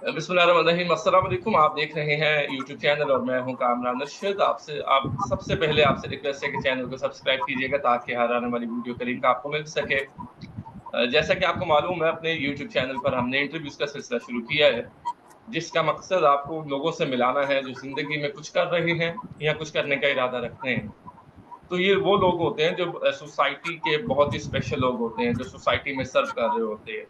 बिस्मिल्लाहिर्रहमानिर्रहीम। अस्सलाम वालेकुम। आप देख रहे हैं यूट्यूब चैनल और मैं हूं कामरान अरशद। आप सबसे पहले आपसे रिक्वेस्ट है कि चैनल को सब्सक्राइब कीजिएगा ताकि हर आने वाली वीडियो का लिंक आपको मिल सके। जैसा कि आपको मालूम है, अपने यूट्यूब चैनल पर हमने इंटरव्यूज का सिलसिला शुरू किया है, जिसका मकसद आपको उन लोगों से मिलाना है जो जिंदगी में कुछ कर रहे हैं या कुछ करने का इरादा रखते हैं। तो ये वो लोग होते हैं जो सोसाइटी के बहुत ही स्पेशल लोग होते हैं, जो सोसाइटी में सर्व कर रहे होते हैं।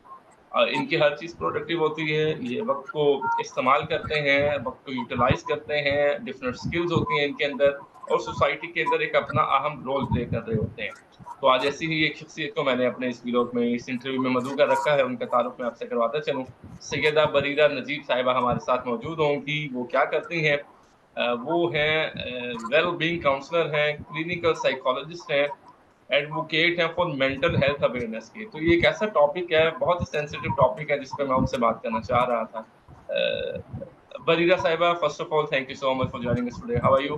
इनकी हर चीज़ प्रोडक्टिव होती है, ये वक़्त को इस्तेमाल करते हैं, वक़्त को यूटिलाइज़ करते हैं, डिफरेंट स्किल्स होती हैं इनके अंदर और सोसाइटी के अंदर एक अपना अहम रोल प्ले कर रहे होते हैं। तो आज ऐसी ही एक शख्सियत को मैंने अपने इस व्लॉग में, इस इंटरव्यू में मदऊ रखा है, उनका तारुफ़ मैं आपसे करवाता चलूँ। सैयदा बरीरा नजीब साहिबा हमारे साथ मौजूद होंगी, वो क्या करती हैं? वो हैं वेल बीइंग काउंसलर हैं, क्लिनिकल साइकोलॉजिस्ट हैं, एडवोकेट हैं फॉर मेंटल हेल्थ अवेयरनेस के। तो ये एक ऐसा टॉपिक है, बहुत ही सेंसिटिव टॉपिक है जिस पे मैं उनसे बात करना चाह रहा था। बरीरा साहिबा, first of all thank you so much for joining us today. How are you?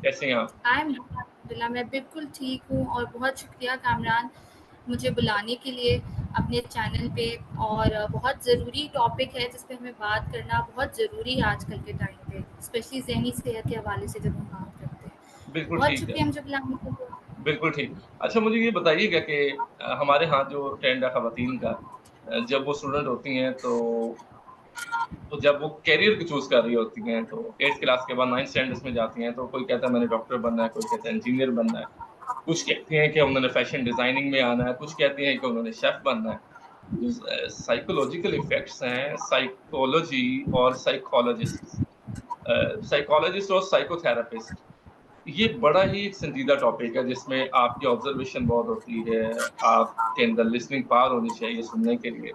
कैसे हैं आप? आई एम अल्हम्दुलिल्लाह, मैं बिल्कुल ठीक हूँ और बहुत शुक्रिया कामरान मुझे बुलाने के लिए अपने चैनल पे। और बहुत ज़रूरी टॉपिक है जिस पे हमें बात करना बहुत ज़रूरी है आजकल के टाइम पे, स्पेशली ज़हनी सेहत के हवाले से जब हम बात करते हैं। बिल्कुल बहुत ठीक है, शुक्रिया मुझे बुलाने के लिए। बिल्कुल ठीक। अच्छा, मुझे ये बताइएगा कि हमारे यहाँ जो ट्रेंड है ख़वातीन का, जब वो स्टूडेंट होती हैं तो जब वो करियर को चूज़ कर रही होती हैं, तो 8th क्लास के बाद 9th स्टैंडर्ड्स में जाती हैं, तो कोई कहता है मैंने डॉक्टर बनना है, कोई कहता है इंजीनियर बनना है। कुछ कहते हैं कि उन्होंने फैशन डिज़ाइनिंग में आना है, कुछ कहते हैं कि उन्होंने शेफ़ बनना है। जो साइकोलॉजिकल इफ़ेक्ट्स हैं, साइकोलॉजी और साइकोलॉजिस्ट और साइकोथेरेपिस्ट, ये बड़ा ही एक संजीदा टॉपिक है जिसमें आपकी ऑब्ज़र्वेशन बहुत होती है, आपके अंदर लिसनिंग पावर होनी चाहिए सुनने के लिए।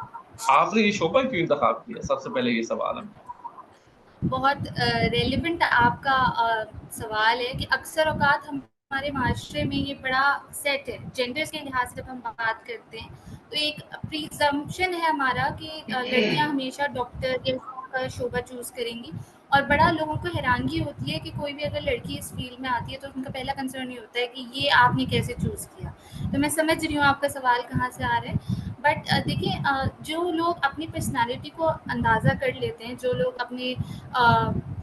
आपने ये शोबा क्यों इंतख़ाब किया? सबसे पहले ये सवाल है मेरा। बहुत रेलिवेंट आपका सवाल है कि अक्सर औकात हमारे माशरे में ये बड़ा सेट है। जेंडर्स के लिहाज से जब हम बात करते हैं तो एक प्रिजम्पशन है हमारा कि लड़कियां हमेशा डॉक्टर या का शोबा चूज़ करेंगी। और बड़ा लोगों को हैरानगी होती है कि कोई भी अगर लड़की इस फील्ड में आती है तो उनका पहला कंसर्न ये होता है कि ये आपने कैसे चूज़ किया। तो मैं समझ रही हूँ आपका सवाल कहाँ से आ रहा है। बट देखिए, जो लोग अपनी पर्सनालिटी को अंदाज़ा कर लेते हैं, जो लोग अपने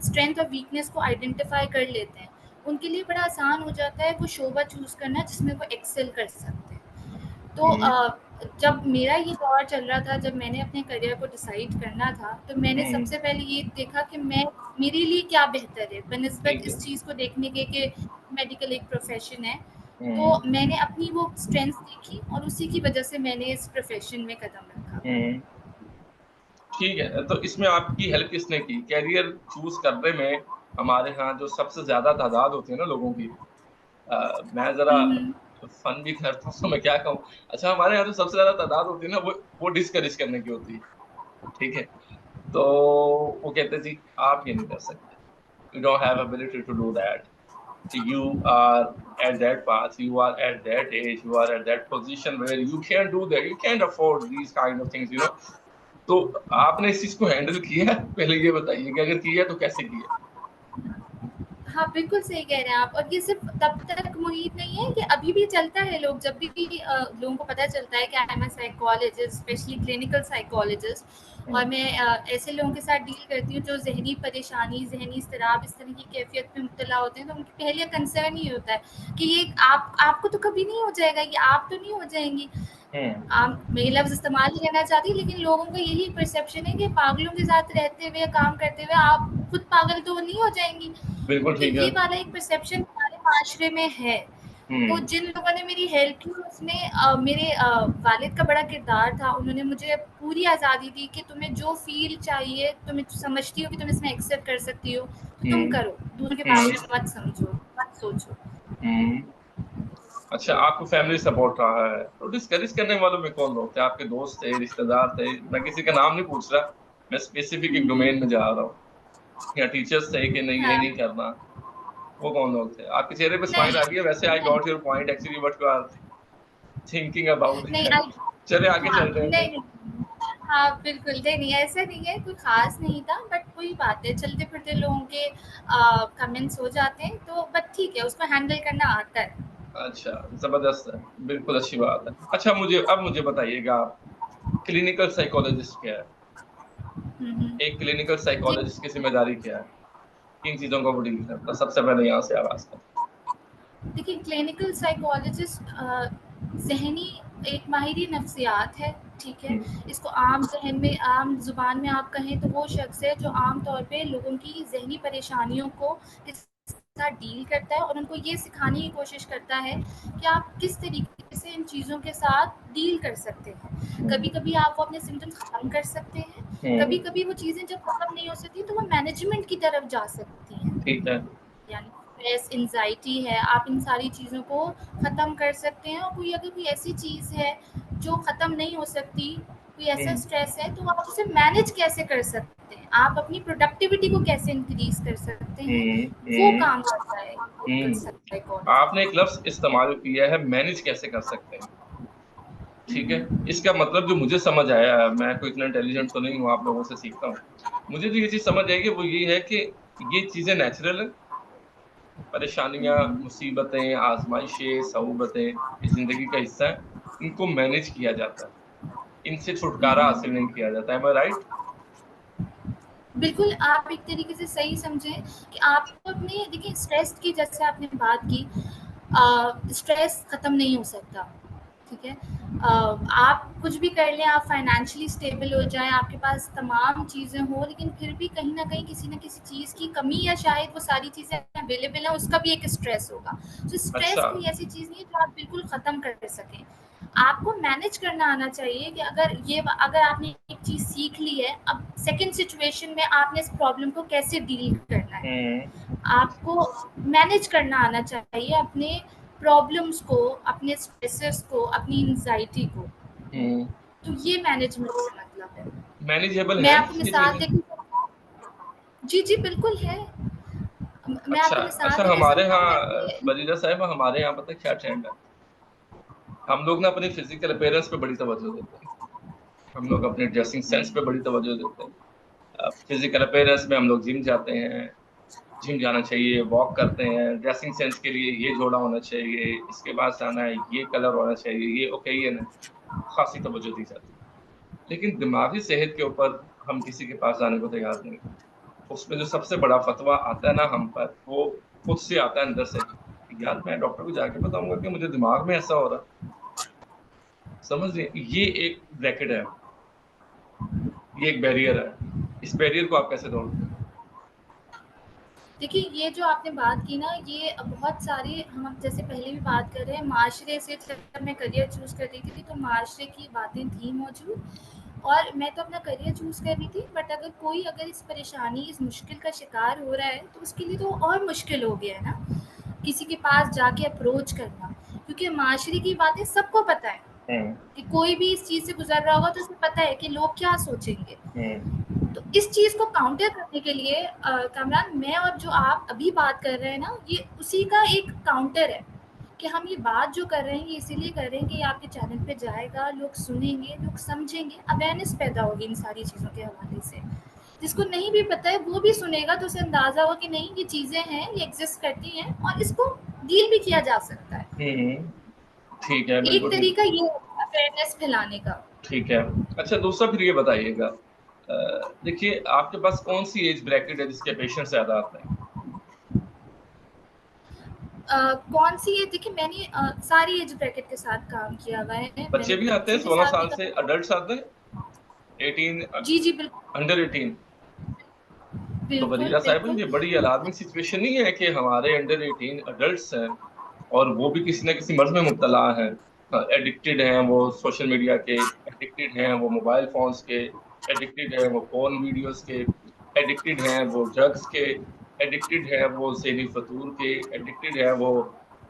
स्ट्रेंथ और वीकनेस को आइडेंटिफाई कर लेते हैं, उनके लिए बड़ा आसान हो जाता है वो शोबा चूज़ करना जिसमें वो एक्सेल कर सकते हैं। तो हुँ, जब मेरा ये दौर चल रहा था, जब मैंने अपने करियर को डिसाइड करना था, तो मैंने हुँ, सबसे पहले ये देखा कि मैं मेरे लिए क्या बेहतर है बनिस्बत ठीक है। इस चीज़ को देखने के कि मेडिकल एक प्रोफेशन है। तो हुँ, मैंने अपनी वो स्ट्रेंथ्स देखी और उसी की वजह से मैंने इस प्रोफेशन में कदम रखा। हुँ, ठीक है। तो इसमें आपकी हेल्प किसने की? करियर चूज़ करने में हमारे यहाँ जो सबसे ज़्यादा तादाद होती है ना लोगों की, मैं ज़रा हुँ, हुँ। फन भी करता हूँ तो मैं क्या कहूँ? अच्छा, हमारे यहाँ जो सबसे ज़्यादा तादाद होती है ना, वो डिस्करेज करने की होती है, ठीक है? तो वो कहते हैं जी, आप ये नहीं कर सकते। You don't have ability to do that. You are at that path, you are at that age, you are at that position where you can't do that, you can't afford these kind of things, you know. तो आपने इस चीज़ को handle किया है? पहले ये बताइए कि अगर किया है तो कैसे किया? हाँ, बिल्कुल सही कह रहे हैं आप। और ये सिर्फ़ तब तक मुहित नहीं है, कि अभी भी चलता है। लोग जब भी लोगों को पता चलता है कि I am a psychologist, specially clinical psychologist, और हुँ, मैं ऐसे लोगों के साथ डील करती हूँ जो ज़हनी परेशानी, ज़हनी इज़्तिराब, इस तरह की कैफ़ियत में मुब्तला होते हैं, तो उनकी पहले कंसर्न ये होता है कि ये आपको तो कभी नहीं हो जाएगा, ये आप तो नहीं हो जाएँगी। हुँ, मैं ये लफ्ज़ इस्तेमाल नहीं करना चाहती, लेकिन लोगों का यही परसेप्शन है कि पागलों के साथ रहते हुए, काम करते हुए आप खुद पागल तो नहीं हो जाएँगी। बिल्कुल तो ठीक है। ये वाला एक परसेप्शन हमारे माशरे में है। तो हुँ, जिन लोगों ने मेरी हेल्प की उसमें मेरे वालिद का बड़ा किरदार था। उन्होंने मुझे पूरी आज़ादी दी कि तुम्हें जो फ़ील्ड चाहिए, तुम्हें समझती हो कि तुम इसमें एक्सेल कर सकती हो, तो तुम हुँ, करो। दूसरों के बारे हुँ, में मत समझो, मत सोचो। हुँ। अच्छा, आपको फैमिली सपोर्ट रहा है, तो डिस्करेज करने वालों में कौन लोग थे? आपके दोस्त थे, रिश्तेदार थे? मैं किसी का नाम नहीं पूछ रहा, मैं स्पेसिफिक एक डोमेन में जा रहा हूँ। या टीचर्स थे कि नहीं, ये हाँ, नहीं करना, वो कौन लोग थे? आपके चेहरे पे स्माइल आ नहीं, रही है, वैसे आई नहीं, got your point actually what you are thinking about. नहीं चलिए आगे हाँ, चलते हैं फिर। नहीं, हाँ, बिल्कुल, नहीं, ऐसा नहीं है, कोई ख़ास नहीं था, बट वही बात है, चलते-फिरते लोगों के कमेंट्स हो जाते हैं, तो बट ठीक है, उसको हैंडल करना आता है। अच्छा, ज़बरदस्त है, बिल्कुल अच्छी बात है। अच्छा, मुझे बताइएगा आप, क्लिनिकल साइकोलॉजिस्ट क्या है? एक क्लिनिकल जी, साइकोलॉजिस्ट की जिम्मेदारी क्या है, किन चीजों को वो डील करता है? सबसे पहले यहाँ से आगाज करते देखिए क्लिनिकल साइकोलॉजिस्ट ज़हनी एक माहिरी नफ्सियात है, ठीक है? हैं। इसको आम ज़हन में आम ज़ुबान में आप कहें तो वो शख्स है जो आम तौर पे लोगों की ज़हनी परेशानियों को के साथ डील करता है और उनको ये सिखाने की कोशिश करता है कि आप किस तरीके से इन चीज़ों के साथ डील कर सकते हैं। कभी-कभी आप वो अपने सिम्पटम्स ख़त्म कर सकते हैं, कभी-कभी वो चीज़ें जब ख़त्म नहीं हो सकती तो वो मैनेजमेंट की तरफ जा सकती हैं। ठीक है। यानी स्ट्रेस, एंग्जायटी है, आप इन सारी चीज़ों को ख़त्म कर सकते हैं और कोई ऐसी चीज़ है जो ख़त्म नहीं हो सकती, कोई ऐसा हम्म, स्ट्रेस है तो आप उसे मैनेज कैसे कर सकते हैं, आप अपनी प्रोडक्टिविटी को कैसे इंक्रीज़ कर सकते हैं, हम्म, वो हम्म, काम करता है क्लिनिकल साइकोलॉजी। आपने एक लफ्ज इस्तेमाल किया है, मैनेज कैसे कर सकते हैं। ठीक है, इसका मतलब जो मुझे समझ आया, मैं कोई इतना इंटेलिजेंट तो नहीं हूँ, आप लोगों से सीखता हूँ। मुझे जो ये चीज समझ आएगी वो ये है कि ये चीजें नेचुरल है, परेशानियां, मुसीबतें, आजमाइशें, सऊबतें इस जिंदगी का हिस्सा है, इनको मैनेज किया जाता है, इनसे छुटकारा हासिल नहीं किया जाता है। मैं राइट? बिल्कुल, आप एक तरीके से सही समझें कि आपको अपने देखिए स्ट्रेस की जैसे आपने बात की स्ट्रेस ख़त्म नहीं हो सकता, ठीक है? आप कुछ भी कर लें, आप फाइनेंशियली स्टेबल हो जाएँ, आपके पास तमाम चीज़ें हों, लेकिन फिर भी कहीं न कहीं किसी न किसी चीज़ की कमी या शायद वो सारी चीज़ें अवेलेबल हैं, उसका भी एक स्ट्रेस होगा। तो स्ट्रेस अच्छा। कोई ऐसी चीज़ नहीं है जो आप बिल्कुल ख़त्म कर सकें। आपको मैनेज करना आना चाहिए कि अगर आपने एक चीज़ सीख ली है, अब सेकंड सिचुएशन में आपने इस प्रॉब्लम को कैसे डील करना है। हम्म, आपको मैनेज करना आना चाहिए अपने प्रॉब्लम्स को, अपने स्ट्रेसेस को, अपनी एंग्जायटी को। हम्म। तो ये मैनेजमेंट से मतलब है। मैनेजेबल मैं है आपको ये मिसाल चीजें? देके जी, जी, बिल्कुल है। मैं अच्छा। आपको मिसाल अच्छा, देके हमारे समझाऊँ यहाँ ऐसे बरीदा साहब, हमारे यहाँ पता है क्या ट्रेंड है? हम लोग ना अपनी फिजिकल अपीयरेंस पे बड़ी तवज्जो देते हैं, हम लोग अपने ड्रेसिंग सेंस पे बड़ी तवज्जो देते हैं। फिजिकल अपीयरेंस में हम लोग जिम जाते हैं, जिम जाना चाहिए, वॉक करते हैं, ड्रेसिंग सेंस के लिए ये जोड़ा होना चाहिए, इसके बाद जाना है, ये कलर होना चाहिए, ये ओकेजन है, खासी तवज्जो दी जाती है। लेकिन दिमागी सेहत के ऊपर हम किसी के पास जाने को तैयार नहीं। उसमें जो सबसे बड़ा फतवा आता है ना हम पर, वो खुद से आता है अंदर से। यार मैं डॉक्टर को जाके बताऊंगा कि मुझे दिमाग में ऐसा हो रहा है। समझ रहे हैं? ये एक ब्रैकेट है, ये एक बैरियर है। इस बैरियर को आप कैसे तोड़ते हैं? देखिए ये जो आपने बात की ना ये बहुत सारी हम जैसे पहले भी बात कर रहे हैं माशरे से जब मैं करियर चूज़ कर रही थी तो माशरे की बातें थी मौजूद और मैं तो अपना करियर चूज़ कर रही थी बट अगर इस परेशानी इस मुश्किल का शिकार हो रहा है तो उसके लिए तो और मुश्किल हो गया है ना किसी के पास जाके अप्रोच करना क्योंकि माशरे की बातें सबको पता है हम्म, कि कोई भी इस चीज़ से गुजर रहा होगा तो उसे पता है कि लोग क्या सोचेंगे हम्म, तो इस चीज़ को काउंटर करने के लिए कामरान मैं और जो आप अभी बात कर रहे हैं ना ये उसी का एक काउंटर है कि हम ये बात जो कर रहे हैं ये इसीलिए कर रहे हैं कि ये आपके चैनल पे जाएगा लोग सुनेंगे लोग समझेंगे अवेयरनेस पैदा होगी इन सारी चीज़ों के हवाले से जिसको नहीं भी पता है वो भी सुनेगा तो उसे अंदाज़ा होगा कि नहीं ये चीज़ें हैं ये एग्जिस्ट करती हैं और इसको डील भी किया जा सकता है हम्म। ठीक है, एक बिल्कुल ठीक। तरीका ये है अवेयरनेस फैलाने का ठीक है। अच्छा, दूसरा फिर ये बताइएगा, देखिए आपके पास कौन सी एज ब्रैकेट है जिसके पेशेंट ज्यादा आते हैं? कौन सी ये देखिए मैंने सारी एज ब्रैकेट के साथ काम किया हुआ है बच्चे मैंने भी आते हैं, बच्चों के 16 साथ भी साल से काम अडल्ट आते हैं, 18, जी जी बिल्कुल अंडर 18? तो बिल्कुल वरीदा साहब, बिल्कुल ये बड़ी अलार्मिंग सिचुएशन नहीं है कि हमारे अंडर 18 अडल्ट्स हैं और वो भी किसी न किसी मर्ज में मुब्तला हैं, एडिक्टेड हैं वो सोशल मीडिया के, एडिक्टेड हैं वो मोबाइल फोन्स के, एडिक्टेड हैं वो फोन वीडियोस के, एडिक्टेड हैं वो ड्रग्स के, एडिक्टेड हैं वो सेनी फतूर के, एडिक्टेड हैं वो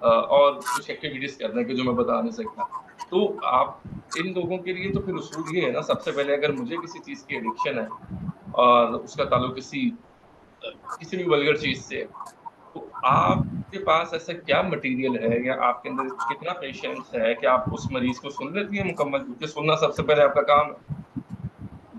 और कुछ एक्टिविटीज करने के जो मैं बता नहीं सकता। तो आप इन लोगों के लिए तो फिर उसूल ये है ना, सबसे पहले अगर मुझे किसी चीज की एडिक्शन है और उसका ताल्लुक किसी भी वल्गर चीज से, तो आपके पास ऐसा क्या मटेरियल है या आपके अंदर कितना पेशेंस है कि आप उस मरीज को सुन लेती है मुकम्मल, क्योंकि सुनना सबसे पहले आपका काम है।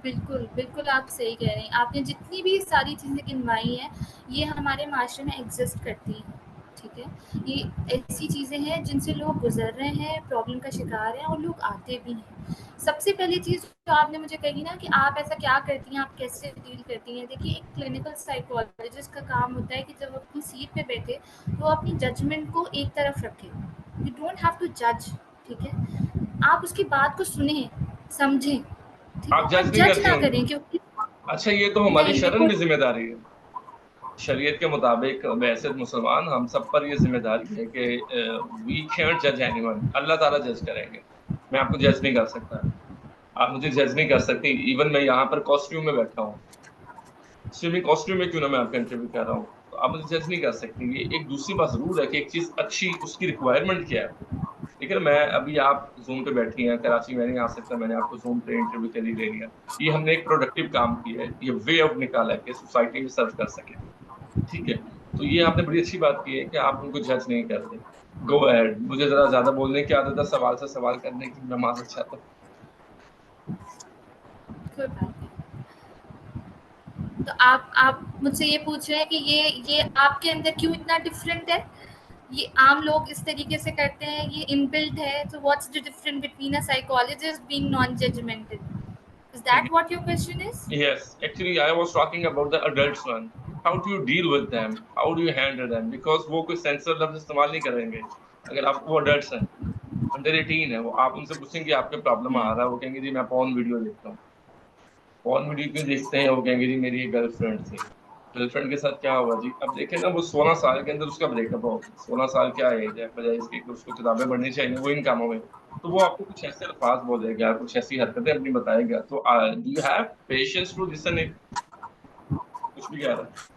बिल्कुल बिल्कुल आप सही कह रहे हैं आपने जितनी भी सारी चीज़ें गिनवाई हैं ये हमारे माशरे में एग्जिस्ट करती हैं ठीक है ये ऐसी चीज़ें हैं जिनसे लोग गुजर रहे हैं प्रॉब्लम का शिकार हैं और लोग आते भी हैं सबसे पहली चीज़ जो आपने मुझे कही ना कि आप ऐसा क्या करती हैं, आप कैसे डील करती हैं। देखिए, एक क्लिनिकल साइकोलॉजिस्ट का काम होता है कि जब वो अपनी सीट पे बैठे तो वो अपनी जजमेंट को एक तरफ रखे। यू डोंट हैव टू जज, ठीक है? आप उसकी बात को सुने, समझें, ठीक है? आप और जज नहीं जज करती ना उनको? करें, क्योंकि अच्छा, ये तो हमारी नहीं शर्म देखो, की जिम्मेदारी है। शरीयत के मुताबिक वैसे मुसलमान हम सब पर ये जिम्मेदारी है कि वी कैंट जज एनीवन, अल्लाह ताला जज करेंगे। मैं आपको जज नहीं कर सकता, आप मुझे जज नहीं कर सकती। इवन मैं यहाँ पर कॉस्ट्यूम में बैठा हूँ, स्विमिंग कॉस्ट्यूम में क्यों ना मैं आपका इंटरव्यू कर रहा हूँ, तो आप मुझे जज नहीं कर सकती। ये एक दूसरी बात जरूर है कि एक चीज अच्छी, उसकी रिक्वायरमेंट क्या है। लेकिन मैं अभी, आप जूम पे बैठी हैं, कराची में नहीं आ सकता, मैंने आपको जूम पे इंटरव्यू के लिए ले लिया। ये हमने एक प्रोडक्टिव काम किया है, ये वे ऑफ निकाला है कि सोसाइटी में सर्व कर सके। ठीक है, तो ये आपने बड़ी अच्छी बात की है कि आप उनको जज नहीं करते। गो अहेड, मुझे जरा ज्यादा बोलने की आदत है, सवाल से सवाल करने की, मैं माजरत चाहता हूँ। कोई बात नहीं। तो आप मुझसे ये पूछ रहे हैं कि ये आपके अंदर क्यों इतना डिफरेंट है? ये आम लोग इस तरीके से करते हैं, ये इनबिल्ट है, तो what's the difference between a psychologist being non judgmental? Is ठीक that what your question is? है, yes, actually I was talking about the adults one. How do you deal with them, how do you handle them, because वो कोई sensor लफ्ज इस्तेमाल नहीं करेंगे। अगर आप, वो अडल्ट्स हैं, अंडर 18 है वो, आप उनसे पूछेंगे आपके प्रॉब्लम आ रहा है, वो कहेंगे जी मैं पॉर्न वीडियो देखता हूँ। पॉर्न वीडियो क्यों देखते हैं, वो कहेंगे जी मेरी एक गर्लफ्रेंड थी। गर्लफ्रेंड के साथ क्या हुआ जी, अब देखें ना, वो 16 साल के अंदर उसका ब्रेकअप हो गया। 16 साल क्या एज है, बजाय इसके कि उसको किताबें पढ़नी चाहिए, वो इन कामों में हो। तो वो आपको कुछ ऐसे अल्फाज बोलेगा, कुछ ऐसी हरकतें अपनी बताएगा, तो do you have patience to listen it, कुछ भी कह रहा है।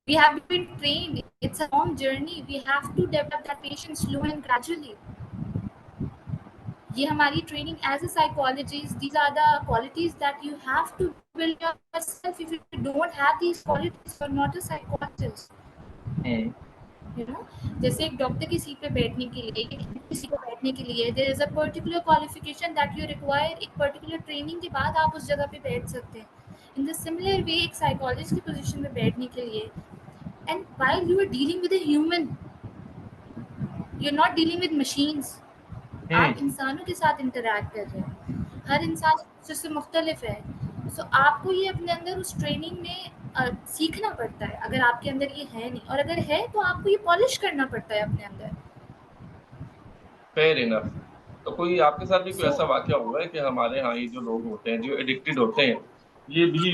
We have been trained. It's a long journey. We have to develop that patience slow and gradually. ये हमारी training as a psychologist, these are the qualities that you have to build yourself. If you don't have these qualities, you are not a psychologist, hmm. You know. जैसे एक doctor की seat पे बैठने के लिए, एक सीट पे बैठने के लिए there is a particular qualification that you require. एक पर्टिकुलर ट्रेनिंग के बाद आप उस जगह पे बैठ सकते हैं. इन द सिमिलर वे, एक साइकोलॉजिस्ट की पोजीशन में बैठने के लिए, and while you are dealing with a human, you are not dealing with machines. आप हम्म। इंसानों के साथ इंटरैक्ट कर रहे हैं, हर इंसान उससे मुख्तलिफ है. सो आपको ये अपने अंदर उस ट्रेनिंग में सीखना पड़ता है. अगर आपके अंदर ये है नहीं, और अगर है तो आपको ये पॉलिश करना पड़ता है अपने अंदर. Fair enough. तो कोई आपके साथ भी कोई सो ऐसा वाकया हुआ है कि हमारे यहाँ ये जो लोग होते हैं, जो एडिक्टेड होते हैं, ये भी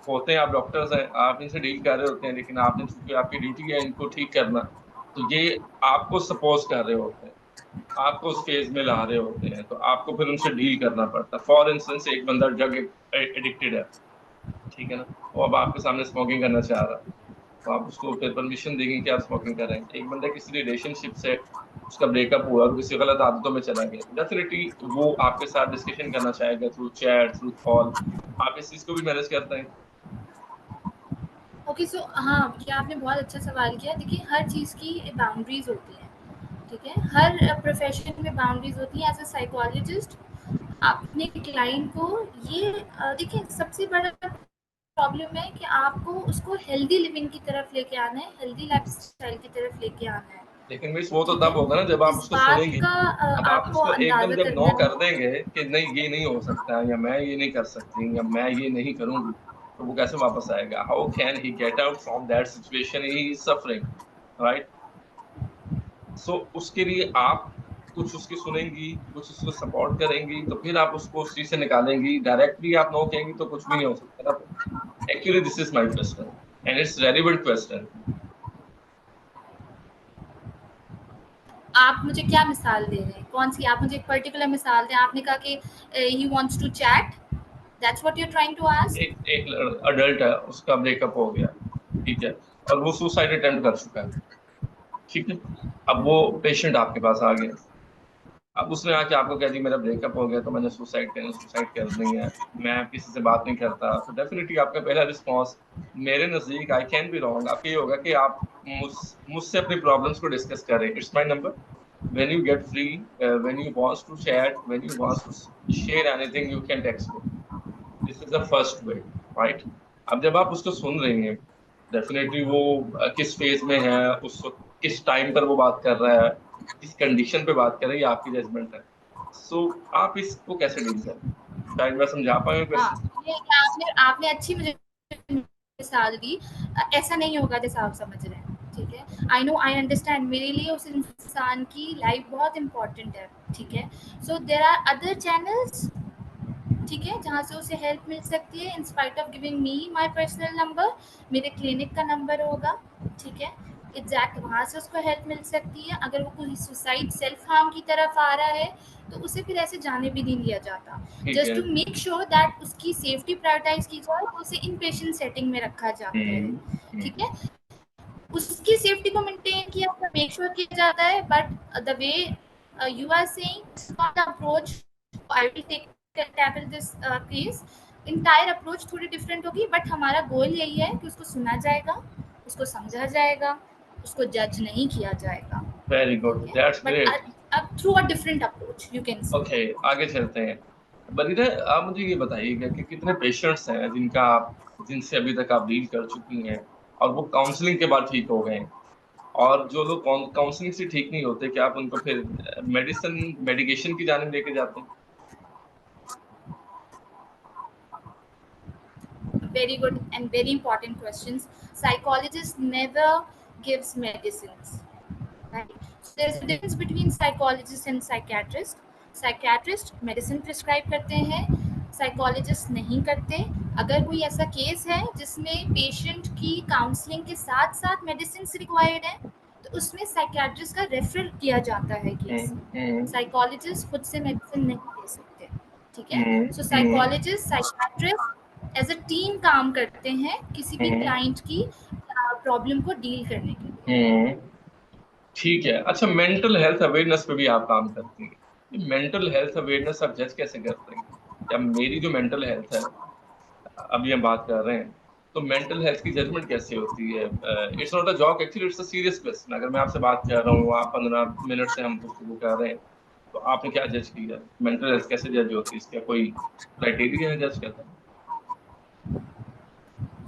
होते हैं, आप डॉक्टर्स हैं, आप इनसे डील कर रहे होते हैं, लेकिन आपने, चूंकि आपकी ड्यूटी है इनको ठीक करना, तो ये आपको सपोज कर रहे होते हैं, आपको उस फेज में ला रहे होते हैं, तो आपको फिर उनसे डील करना पड़ता है। फॉर इंस्टेंस, एक बंदा ड्रग एडिक्टेड है, ठीक है ना, वो अब आपके सामने स्मोकिंग करना चाह रहा है, तो आप उसको फिर परमिशन देंगे कि आप स्मोकिंग करें। एक बंदा किसी रिलेशनशिप से, उसका ब्रेकअप हुआ, तो किसी गलत आदतों में चला गया, डेफिनेटली वो आपके साथ डिस्कशन करना चाहेगा, थ्रू चैट, थ्रू कॉल। आप इस चीज को भी मैनेज करते हैं? ओके, सो हाँ, ये आपने बहुत अच्छा सवाल किया. देखिए, हर चीज़ की बाउंड्रीज होती हैं, ठीक है? हर प्रोफेशन में बाउंड्रीज होती हैं. एज अ साइकोलॉजिस्ट अपने क्लाइंट को ये देखिए, सबसे बड़ा प्रॉब्लम है कि आपको उसको हेल्दी लिविंग की तरफ लेके आना है, हेल्दी लाइफस्टाइल की तरफ लेके आना है, लेकिन मिस, वो तो ठीक तब है? होगा ना जब आप इस उसको बात सुनेंगे। का अब आप आपको उसको एकदम अंदाज़ा जब नो करना कर है. देंगे कि नहीं ये नहीं हो सकता, या मैं ये नहीं कर सकती, या मैं ये नहीं करूंगी, तो वो कैसे वापस आएगा? How can he get out from that situation he is suffering, right? So उसके लिए आप कुछ उसकी सुनेंगी, कुछ उसको सपोर्ट करेंगी, तो फिर आप उसको उस चीज से निकालेंगी। डायरेक्टली आप नो कहेंगी तो कुछ भी नहीं हो सकता ना। Actually this is my question, and it's relevant question. आप मुझे क्या मिसाल दे रहे हैं? कौन सी? आप मुझे एक पर्टिकुलर मिसाल दें. आपने कहा कि he wants to chat, that's what you are trying to ask? एक एक अडल्ट है, उसका ब्रेकअप हो गया, ठीक है, और वो सुसाइड अटेम्प्ट कर चुका है, ठीक है। अब वो पेशेंट आपके पास आ गया, अब उसने आके आपको कह दी मेरा ब्रेकअप हो गया, तो मैंने सुसाइड करनी है, मैं किसी से बात नहीं करता, तो डेफिनेटली आपका पहला रिस्पॉन्स, मेरे नजदीक, आई कैन बी रॉन्ग, आपका ये होगा कि आप मुझसे अपनी प्रॉब्लम्स को डिस्कस करें। It's my number, when you get free, when you want to chat, when you want to share anything, you can text me. This is the first way, right? अब जब आप उसको सुन रही हैं, डेफिनेटली वो किस फेज में है, उस वक्त किस टाइम पर वो बात कर रहा है, जिस कंडीशन पे बात कर रहे हैं ये आपकी जजमेंट है। सो आप इसको कैसे डील करते हैं? शायद मैं समझा पाया हाँ, क्वेश्चन। ये आपने आपने अच्छी मुझे मिसाल दी। ऐसा नहीं होगा जैसा आप समझ रहे हैं, ठीक है। आई नो, आई अंडरस्टैंड, मेरे लिए उस इंसान की लाइफ बहुत इंपॉर्टेंट है, ठीक है। सो देर आर अदर चैनल्स, ठीक है, जहाँ से उसे हेल्प मिल सकती है। In spite of giving me my personal number, मेरे क्लिनिक का नंबर होगा, ठीक है, एग्जैक्ट वहाँ से उसको हेल्प मिल सकती है। अगर वो कोई सुसाइड सेल्फ हार्म की तरफ आ रहा है तो उसे फिर ऐसे जाने भी नहीं दिया जाता। ठीक जस्ट है। टू मेक श्योर दैट उसकी सेफ्टी प्रायोरिटाइज की जाए तो उसे इन पेशेंट सेटिंग में रखा जाता है, हम्म। ठीक है। उसकी सेफ्टी को मेंटेन किया, मेक श्योर किया जाता है। But the way you are saying approach, I will take tackle this case, entire approach थोड़ी डिफरेंट होगी, बट हमारा गोल यही है कि उसको सुना जाएगा, उसको समझा जाएगा, उसको जज नहीं किया जाएगा, वेरी गुड, ठीक है। That's but great. अब through a different approach you can say. Okay, आगे चलते हैं। बनीता, आप मुझे ये बताइएगा कि कितने पेशेंट्स हैं जिनसे अभी तक आप डील कर चुकी हैं और वो काउंसलिंग के बाद ठीक हो गए हैं, और जो लोग काउंसलिंग से ठीक नहीं होते, क्या आप उनको फिर मेडिकेशन की जाने लेके जाते हैं? Very good and very important questions. Psychologist never gives medicines, right? So there's a difference between psychologist and psychiatrist. Psychiatrist medicine prescribe करते हैं, psychologist नहीं करते। अगर कोई ऐसा केस है जिसमें पेशेंट की काउंसलिंग के साथ साथ मेडिसिन रिक्वायर्ड है तो उसमें साइकियाट्रिस्ट का रेफर किया जाता है केस। हम्म। साइकोलॉजिस्ट खुद से मेडिसिन नहीं दे सकते, ठीक है। Hmm. So hmm. Psychologist psychiatrist as a team काम करते हैं किसी भी हम्म। क्लाइंट की प्रॉब्लम को डील करने के लिए। हम्म। ठीक है। अच्छा, मेंटल हेल्थ अवेयरनेस पे भी आप काम करती हैं। मेंटल हेल्थ अवेयरनेस आप जज कैसे करते हैं? या मेरी जो मेंटल हेल्थ है, अभी हम बात कर रहे हैं, तो मेंटल हेल्थ की जजमेंट कैसे होती है? It's not a joke, actually it's a serious question. अगर मैं आपसे बात कर रहा हूँ, आप 15 मिनट से हम गुफ्तगू कर रहे हैं, तो आपने क्या जज किया? मेंटल हेल्थ कैसे जज होती है? इसका कोई क्राइटेरिया है जज करने का?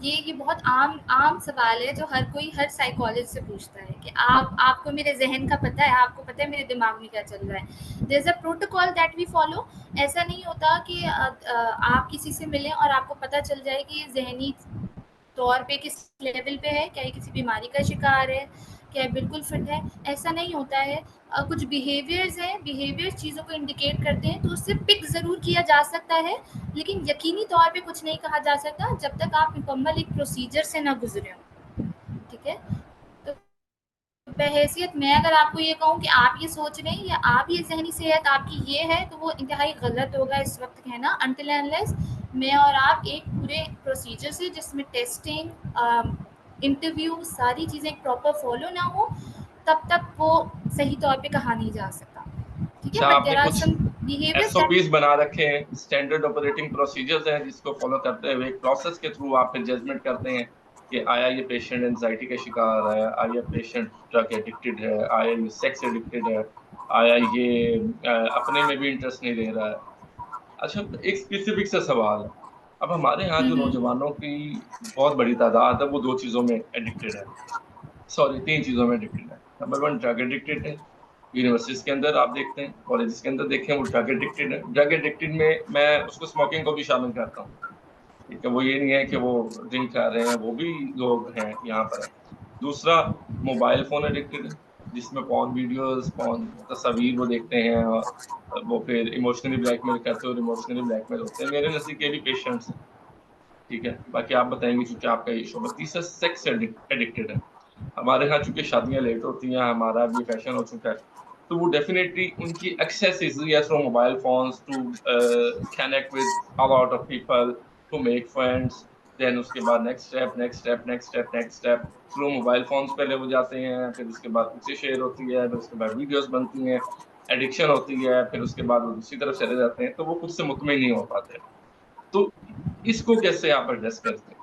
ये बहुत आम आम सवाल है जो हर कोई हर साइकोलॉजिस्ट से पूछता है कि आपको मेरे जहन का पता है, आपको पता है मेरे दिमाग में क्या चल रहा है। There is a protocol that we follow. ऐसा नहीं होता कि आप किसी से मिलें और आपको पता चल जाए कि ये जहनी तौर पे किस लेवल पे है, क्या ये किसी बीमारी का शिकार है, क्या ये बिल्कुल फिट है। ऐसा नहीं होता है। कुछ बिहेवियर्स हैं, बिहेवियर्स चीज़ों को इंडिकेट करते हैं तो उससे पिक ज़रूर किया जा सकता है, लेकिन यकीनी तौर पे कुछ नहीं कहा जा सकता जब तक आप मुकम्मल एक प्रोसीजर से ना गुजरे हों, ठीक है। तो बहैसियत मैं अगर आपको ये कहूँ कि आप ये सोच रहे हैं या आप ये ज़हनी सेहत आपकी ये है तो वो इंतहाई गलत होगा इस वक्त कहना, अनटिल अनलेस मैं और आप एक पूरे प्रोसीजर से जिसमें टेस्टिंग इंटरव्यू सारी चीज़ें प्रॉपर फॉलो ना हो तब तक वो सही तौर पे कहा नहीं जा सकता, ठीक है। अच्छा, बट आपने देर आर कुछ सम बिहेवियर्स दैट एसओपीज बना रखे हैं, स्टैंडर्ड ऑपरेटिंग प्रोसीजर्स हैं, जिसको फॉलो करते हुए एक प्रोसेस के थ्रू आप फिर जजमेंट करते हैं कि आया ये पेशेंट एंजाइटी का शिकार है, आया पेशेंट ड्रग एडिक्टेड है, आया ये सेक्स एडिक्टेड है, आया ये अपने में भी इंटरेस्ट नहीं ले रहा है। अच्छा, एक स्पेसिफिक सा सवाल है। अब हमारे यहाँ जो नौजवानों की बहुत बड़ी तादाद है, वो दो चीजों में एडिक्टेड है, सॉरी तीन चीजों में एडिक्टेड है। नंबर वन, ड्रग एडिक्टेड है। यूनिवर्सिटीज के अंदर आप देखते हैं, कॉलेजेस के अंदर देखें, वो ड्रग एडिक्टेड है। ड्रग एडिक्टेड में मैं उसको स्मोकिंग को भी शामिल करता हूँ, ठीक है। वो ये नहीं है कि वो ड्रिंक कर रहे हैं, वो भी लोग हैं यहाँ पर है। दूसरा, मोबाइल फोन एडिक्टेड है, जिसमें पॉर्न वीडियोस, पॉर्न तस्वीर वो देखते हैं, और वो फिर इमोशनली ब्लैकमेल करते हैं और इमोशनली ब्लैकमेल होते हैं। मेरे नज़दीक ये भी पेशेंट्स हैं, ठीक है। बाकी आप बताएंगे क्योंकि आपका इशू। बस तीसरा, सेक्स एडिक्टेड है। हमारे यहाँ चूंकि शादियां लेट होती हैं, हमारा भी फैशन हो चुका है, तो वो डेफिनेटली उनकी access is through mobile phones to connect with a lot of people, to make friends. Then उसके बाद next step, next step, next step, next step, through mobile phones पहले हो जाते हैं, फिर उसके बाद पिक्चर शेयर होती है, फिर उसके बाद वीडियोस बनती हैं, एडिक्शन होती है, फिर उसके बाद वो दूसरी तरफ चले जाते हैं, तो वो खुद से मुतमिन नहीं हो पाते। तो इसको कैसे आप एड्रेस करते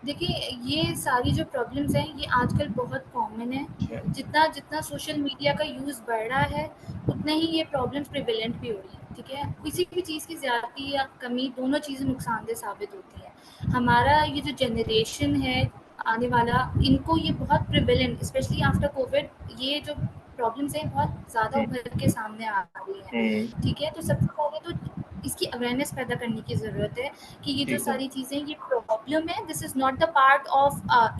देखिए ये सारी जो प्रॉब्लम्स हैं ये आजकल बहुत कॉमन है। हैं? जितना जितना सोशल मीडिया का यूज़ बढ़ रहा है उतना ही ये प्रॉब्लम्स प्रिवेलेंट भी हो रही है, ठीक है। किसी भी चीज़ की ज़्यादती या कमी दोनों चीज़ें नुकसानदेह साबित होती हैं। हमारा ये जो जनरेशन है आने वाला, इनको ये बहुत प्रिवेलेंट, स्पेशली आफ्टर कोविड, ये जो प्रॉब्लम्स हैं बहुत ज़्यादा उभर के सामने आ रही हैं। ठीक है, तो सबसे पहले तो इसकी अवेयरनेस पैदा करने की ज़रूरत है कि ये जो सारी चीज़ें, ये प्रॉब्लम है, this is not the part of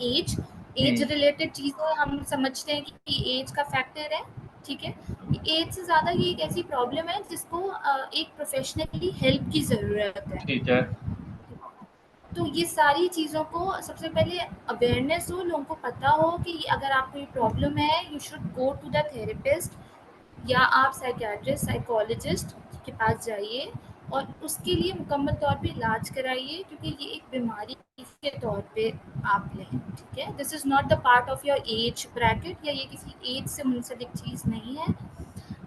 age related चीज़ें हम समझते हैं कि एज का फैक्टर है। ठीक है, एज से ज़्यादा ये एक ऐसी प्रॉब्लम है जिसको एक प्रोफेशनली हेल्प की ज़रूरत है। ठीक है, तो ये सारी चीज़ों को सबसे पहले अवेयरनेस हो, लोगों को पता हो कि अगर आपको ये प्रॉब्लम है, you should go to the therapist या आप साइकियाट्रिस्ट, साइकोलॉजिस्ट के पास जाइए और उसके लिए मुकम्मल तौर पे इलाज कराइए, क्योंकि ये एक बीमारी के तौर पे आप लें। ठीक है, this is not the part of your age bracket, या ये किसी एज से मुंसलिक चीज़ नहीं है।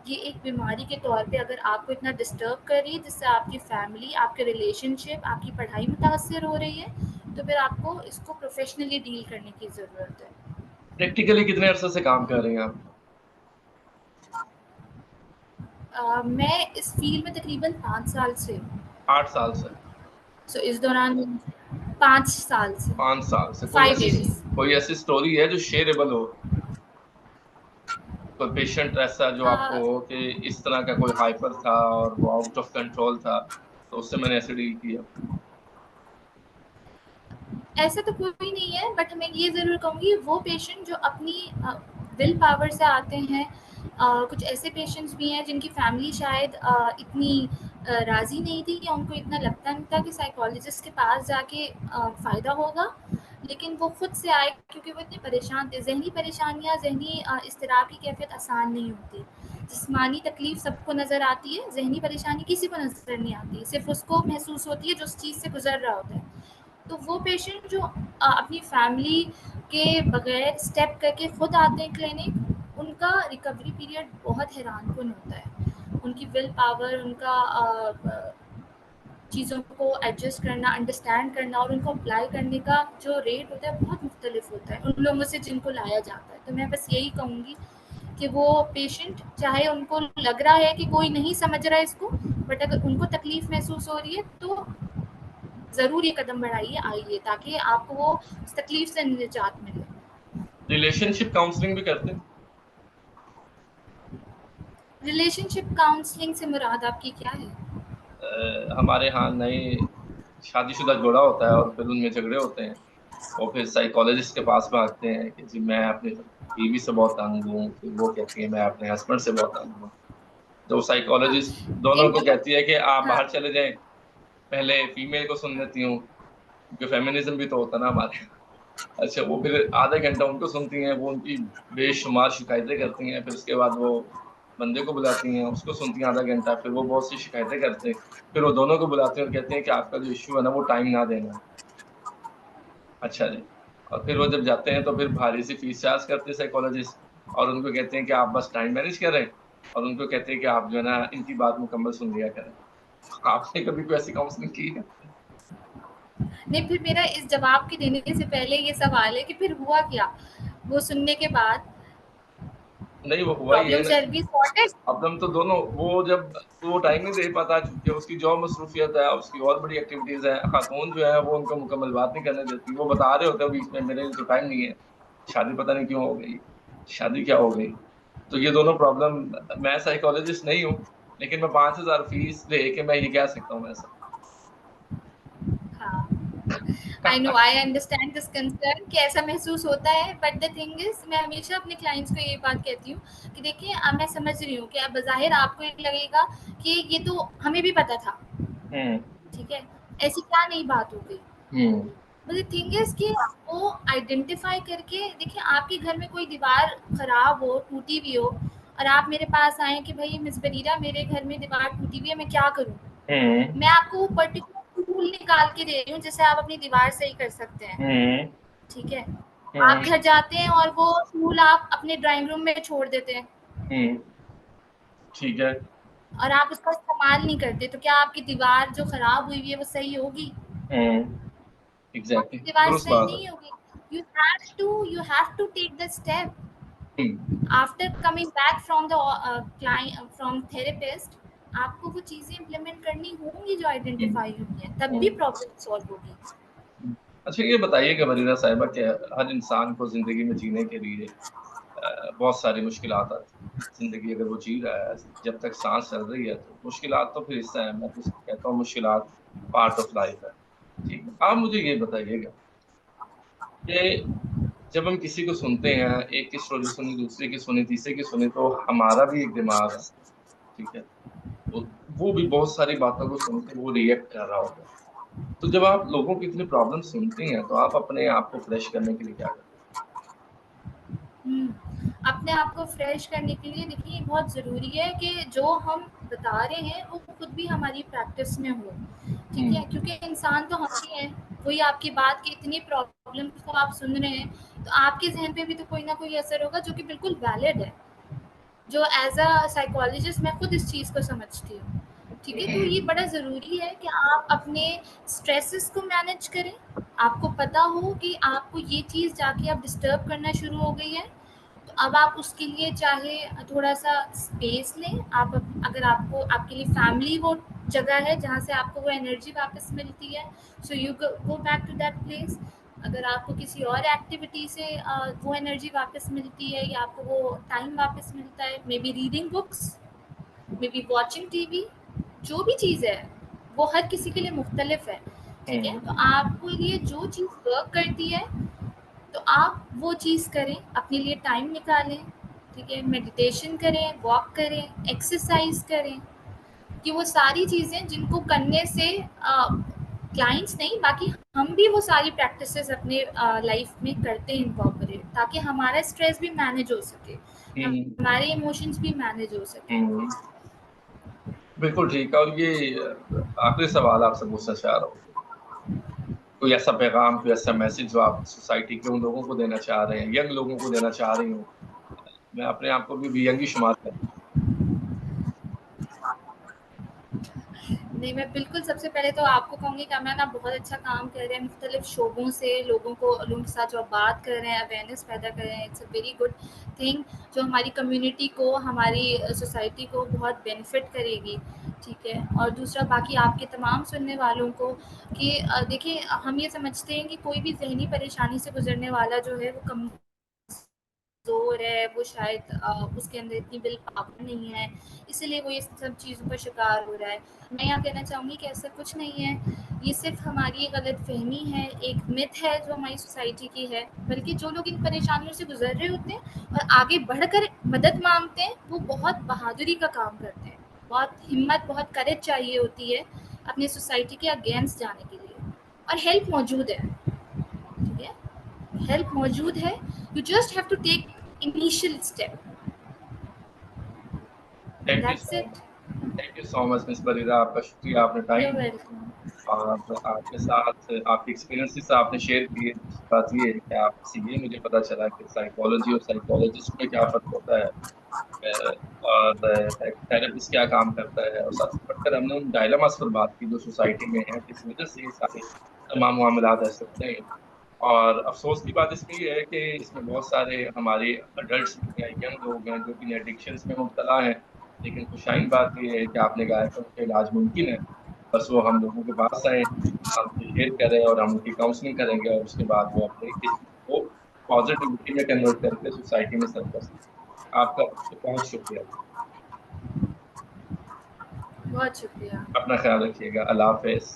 ये एक बीमारी के तौर पे अगर आपको इतना डिस्टर्ब कर रही है, जिससे आपकी फैमिली, आपके रिलेशनशिप, आपकी पढ़ाई मुतासर हो रही है, तो फिर आपको इसको प्रोफेशनली डील करने की ज़रूरत है। प्रैक्टिकली कितने अरसे से काम कर रही हैं आप? मैं इस फील्ड में तकरीबन 5 साल से हूँ। 8 साल से? सो इस दौरान 5 साल से, 5 साल से। 5 इयर्स। कोई ऐसी स्टोरी है जो शेयरेबल हो? कोई पेशेंट ऐसा जो आपको हो कि इस तरह का कोई हाइपर था और वो आउट ऑफ कंट्रोल था, तो उससे मैंने ऐसे डील किया? ऐसा तो कोई नहीं है, बट मैं ये ज़रूर कहूँगी, वो पेशेंट जो अपनी विल पावर से आते हैं, कुछ ऐसे पेशेंट्स भी हैं जिनकी फैमिली शायद इतनी राज़ी नहीं थी, या उनको इतना लगता नहीं था कि साइकोलॉजिस्ट के पास जाके फ़ायदा होगा, लेकिन वो खुद से आए क्योंकि वो इतने परेशान थे। ज़हनी परेशानियाँ, ज़हनी इज़्तिराब की कैफ़ियत आसान नहीं होती। जिस्मानी तकलीफ़ सबको नज़र आती है, ज़हनी परेशानी किसी को नज़र नहीं आती, सिर्फ़ उसको महसूस होती है जो उस चीज़ से गुज़र रहा होता है। तो वो पेशेंट जो अपनी फैमिली के बगैर स्टेप करके खुद आते हैं क्लिनिक, उनका रिकवरी पीरियड बहुत हैरानकुन होता है। उनकी विल पावर, उनका चीज़ों को एडजस्ट करना, अंडरस्टैंड करना और उनको अप्लाई करने का जो रेट होता है बहुत मुख्तलिफ होता है उन लोगों से जिनको लाया जाता है। तो मैं बस यही कहूँगी कि वो पेशेंट, चाहे उनको लग रहा है कि कोई नहीं समझ रहा है इसको, बट अगर उनको तकलीफ़ महसूस हो रही है तो ज़रूर ये कदम बढ़ाइए, आइए, ताकि आपको वो उस तकलीफ से निजात मिले। रिलेशनशिप काउंसलिंग भी करते हैं? रिलेशनशिप काउंसलिंग से मुराद आपकी क्या है? हमारे यहाँ नए शादीशुदा जोड़ा होता है और फिर उनमें झगड़े होते हैं, और फिर साइकोलॉजिस्ट के पास भागते हैं कि जी मैं अपनी बीवी से बहुत तंग हूँ, फिर वो कहती है मैं अपने हस्बैंड से बहुत तंग हूँ। तो हाँ, साइकोलॉजिस्ट दोनों इन को कहती है कि आप हाँ, बाहर चले जाएं, पहले फीमेल को सुन लेती हूँ, क्योंकि फेमिनिज्म भी तो होता है ना हमारे यहाँ। अच्छा, वो फिर आधा घंटा उनको सुनती हैं, वो उनकी बेशुमार शिकायतें करती हैं, फिर उसके बाद वो बंदे को बुलाती हैं, उसको सुनती हैं आधा घंटा, फिर वो बहुत सी शिकायतें करते हैं, फिर वो दोनों को बुलाते हैं और कहते हैं कि आपका जो इश्यू है ना वो टाइम ना देना है। अच्छा जी। और फिर वो जब जाते हैं तो फिर भारी सी फीस चार्ज करते हैं साइकोलॉजिस्ट, और उनको कहते हैं कि आप बस टाइम मैनेज करें, और उनको कहते हैं कि आप जो है ना इनकी बात मुकम्मल सुन लिया करें। आपने कभी कोई ऐसी काउंसलिंग की है? नहीं, फिर मेरा इस जवाब के देने से पहले ये सवाल है कि फिर हुआ क्या? वो सुनने के बाद नहीं, वो हुआ ही है प्रॉब्लम ना। Shall be sorted? अब हम तो दोनों, वो जब वो टाइम नहीं दे पाता क्योंकि उसकी जॉब मसरूफियत है, उसकी और बड़ी एक्टिविटीज है, खातून जो है वो उनको मुकम्मल बात नहीं करने देती, वो बता रहे होते हैं बीच में मेरे लिए तो टाइम नहीं है, शादी पता नहीं क्यों हो गई, शादी क्या हो गई। तो ये दोनों प्रॉब्लम, मैं साइकोलॉजिस्ट नहीं हूँ, लेकिन मैं 5,000 फीस दे के मैं ये कह सकता हूँ ऐसा। हाँ, I know, I understand this concern कि ऐसा महसूस होता है, बट द थिंग इज़, मैं हमेशा अपने क्लाइंट्स को ये बात कहती हूँ कि देखिए, मैं समझ रही हूँ कि अब बज़ाहिर आपको ये लगेगा कि ये तो हमें भी पता था, हम्म। ठीक है? ऐसी क्या नई बात हो गई? हम्म। बट द थिंग इज़ कि वो आइडेंटिफ़ाई करके देखिए, आपके घर में कोई दीवार ख़राब हो, टूटी हुई हो, और आप मेरे पास आएँ कि भई मिस बरीरा, मेरे घर में दीवार टूटी हुई है, मैं क्या करूँ? हम्म। मैं आपको वो पर्टिकुलर टूल निकाल के दे रही हूँ जिससे आप अपनी दीवार सही कर सकते हैं, हम्म। ठीक है? आप हम्म। घर जाते हैं और वो टूल आप अपने ड्राइंग रूम में छोड़ देते हैं हम्म। ठीक है। और आप उसका इस्तेमाल नहीं करते, तो क्या आपकी दीवार जो ख़राब हुई हुई है वो सही होगी? हम्म। आपकी एग्जैक्टली, दीवार दुरुस्त सही बात है। नहीं होगी। You have to take the step hmm. After coming back from the client, from therapist. आपको वो चीज़ें इम्प्लीमेंट करनी होंगी जो हम्म। आइडेंटिफाई हुई हैं, तब भी हम्म। प्रॉब्लम सॉल्व होगी। अच्छा ये बताइएगा बरीना साहिबा कि हर इंसान को ज़िंदगी में जीने के लिए बहुत सारी मुश्किलात आती हैं। ज़िंदगी अगर वो जी रहा है, जब तक सांस चल रही है तो मुश्किलात तो फिर हिस्सा है। मैं तो कहता हूँ मुश्किलात पार्ट ऑफ लाइफ है। ठीक है, आप मुझे ये बताइएगा कि जब हम किसी को सुनते हैं, एक की स्टोरी सुनी, दूसरे की सुनी, तीसरे की सुनी, तो हमारा भी एक दिमाग है, ठीक है? तो वो भी बहुत सारी बातों को सुन के वो रिएक्ट कर रहा होता है। तो जब आप लोगों की इतनी प्रॉब्लम सुनती हैं, तो आप अपने आप को फ्रेश करने के लिए क्या करते अपने आप को फ्रेश करने के लिए देखिए बहुत ज़रूरी है कि जो हम बता रहे हैं वो खुद भी हमारी प्रैक्टिस में हो, हैं? ठीक है? क्योंकि इंसान तो हम ही हैं, कोई आपकी बात की इतनी प्रॉब्लम को आप सुन रहे हैं, तो आपके ज़हन पे भी तो कोई ना कोई असर होगा जो कि बिल्कुल वैलिड है। जो एज़ अ साइकोलॉजिस्ट मैं खुद इस चीज़ को समझती हूँ, ठीक है? तो ये बड़ा ज़रूरी है कि आप अपने स्ट्रेसेस को मैनेज करें। आपको पता हो कि आपको ये चीज़ जाके अब डिस्टर्ब करना शुरू हो गई है, तो अब आप उसके लिए चाहे थोड़ा-सा स्पेस लें। आप अगर आपको आपके लिए फैमिली वो जगह है जहाँ से आपको वो एनर्जी वापस मिलती है, so you go back to that place. अगर आपको किसी और एक्टिविटी से वो एनर्जी वापस मिलती है या आपको वो टाइम वापस मिलता है, may be reading books, may be watching TV, जो भी चीज़ है, वो हर किसी के लिए मुख्तलिफ है, ठीक है? तो हुँ, आपको लिए जो चीज़ वर्क करती है, तो आप वो चीज़ करें, अपने लिए टाइम निकालें, ठीक है? मेडिटेशन करें, वॉक करें, एक्सरसाइज करें, कि वो सारी चीज़ें जिनको करने से क्लाइंट्स नहीं, बाकी हम भी वो सारी प्रैक्टिसेस अपने लाइफ में करते हैं इनकॉर्पोरेट, ताकि हमारा स्ट्रेस भी मैनेज हो सके, हुँ, हमारे इमोशंस भी मैनेज हो सके। हुँ। बिल्कुल ठीक है। और ये आखिरी सवाल आपसे पूछना चाह रहा हूँ। कोई ऐसा पैगाम, कोई ऐसा मैसेज जो आप सोसाइटी के उन लोगों को देना चाह रहे हैं, यंग लोगों को देना चाह रही हों? मैं अपने आप को भी यंग ही शुमार करता हूँ। नहीं, मैं बिल्कुल सबसे पहले तो आपको कहूँगी कि अमन आप बहुत अच्छा काम कर रहे हैं, मुख्तलिफ शोबों से लोगों के साथ जो आप बात कर रहे हैं, अवेयरनेस पैदा कर रहे हैं, it's a very good thing, जो हमारी कम्युनिटी को, हमारी सोसाइटी को बहुत बेनिफिट करेगी, ठीक है? और दूसरा बाकी आपके तमाम सुनने वालों को कि देखिए हम ये समझते हैं कि कोई भी ज़हनी परेशानी से गुज़रने वाला जो है वो कम ज़ोर है, वो शायद उसके अंदर इतनी विल पावर नहीं है, इसीलिए वो ये सब चीज़ों का शिकार हो रहा है। मैं यहाँ कहना चाहूँगी कि ऐसा कुछ नहीं है, ये सिर्फ़ हमारी एक गलतफ़हमी है, एक मिथ है जो हमारी सोसाइटी की है, बल्कि जो लोग इन परेशानियों से गुज़र रहे होते हैं और आगे बढ़कर मदद माँगते हैं, वो बहुत बहादुरी का काम करते हैं। बहुत हिम्मत, बहुत करेज चाहिए होती है अपनी सोसाइटी के अगेंस्ट जाने के लिए, और हेल्प मौजूद है, ठीक है? हेल्प मौजूद है, you just have to take initial step, and thank you that's so it. Thank you so much miss Bareeda, आपका शुक्रिया, आपने यू टाइम दिया। वेलकम। और आपके साथ आपके एक्सपीरियंसेस आपने शेयर किए। दूसरी बात ये है कि आपसे ये मुझे पता चला कि साइकोलॉजी और साइकोलॉजिस्ट में क्या फ़र्क होता है, और थेरेपिस्ट क्या काम करता है, और साथ पढ़कर हमने उन डायलेमास पर बात की जो सोसाइटी में है, किस वजह से ये सारे तमाम मामलात ऐसे होते हैं। और अफ़सोस की बात इसमें ये है कि इसमें बहुत सारे हमारे एडल्ट्स या यंग लोग हैं जो कि एडिक्शंस में मुब्तला हैं। लेकिन खुशाइन बात ये है कि आपने कहा है कि उनका इलाज मुमकिन है। बस वो हम लोगों के पास आएँ, हमसे शेयर करें और हम उनकी काउंसलिंग करेंगे, और उसके बाद वो अपने इस को पॉज़िटिविटी में कन्वर्ट करके सोसाइटी में सर्व कर सकते हैं। आपका बहुत शुक्रिया। बहुत शुक्रिया। अपना ख्याल रखिएगा। अल्लाह हाफ़िज़।